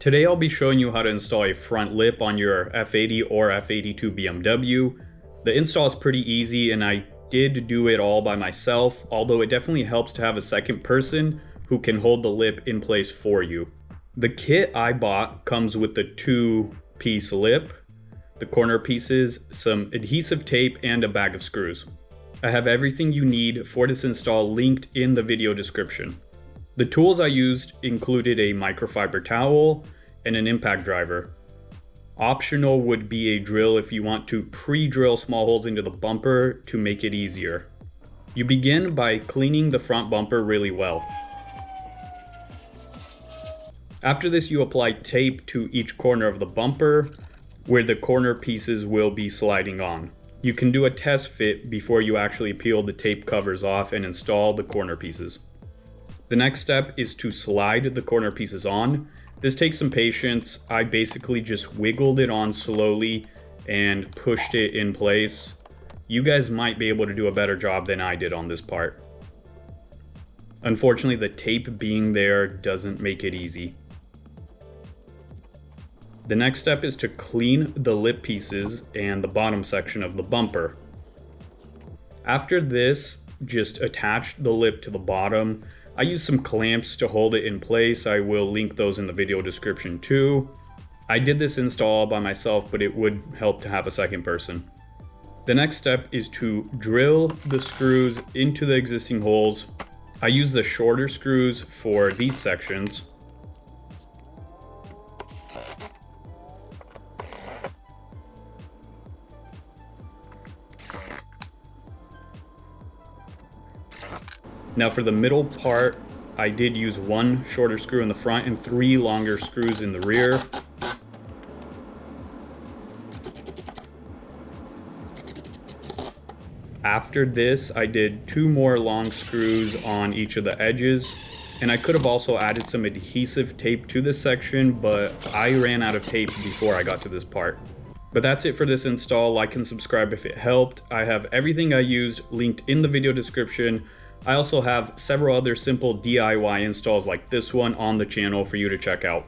Today I'll be showing you how to install a front lip on your F80 or F82 BMW. The install is pretty easy and I did do it all by myself, although it definitely helps to have a second person who can hold the lip in place for you. The kit I bought comes with the 2-piece lip, the corner pieces, some adhesive tape, and a bag of screws. I have everything you need for this install linked in the video description. The tools I used included a microfiber towel and an impact driver. Optional would be a drill if you want to pre-drill small holes into the bumper to make it easier. You begin by cleaning the front bumper really well. After this, you apply tape to each corner of the bumper where the corner pieces will be sliding on. You can do a test fit before you actually peel the tape covers off and install the corner pieces. The next step is to slide the corner pieces on. This takes some patience. I basically just wiggled it on slowly and pushed it in place. You guys might be able to do a better job than I did on this part. Unfortunately, the tape being there doesn't make it easy. The next step is to clean the lip pieces and the bottom section of the bumper. After this, just attach the lip to the bottom. I use some clamps to hold it in place. I will link those in the video description too. I did this install by myself, but it would help to have a second person. The next step is to drill the screws into the existing holes. I use the shorter screws for these sections. Now for the middle part, I did use 1 shorter screw in the front and 3 longer screws in the rear. After this, I did 2 more long screws on each of the edges, and I could have also added some adhesive tape to this section, but I ran out of tape before I got to this part. But that's it for this install. Like and subscribe if it helped. I have everything I used linked in the video description. I also have several other simple DIY installs like this one on the channel for you to check out.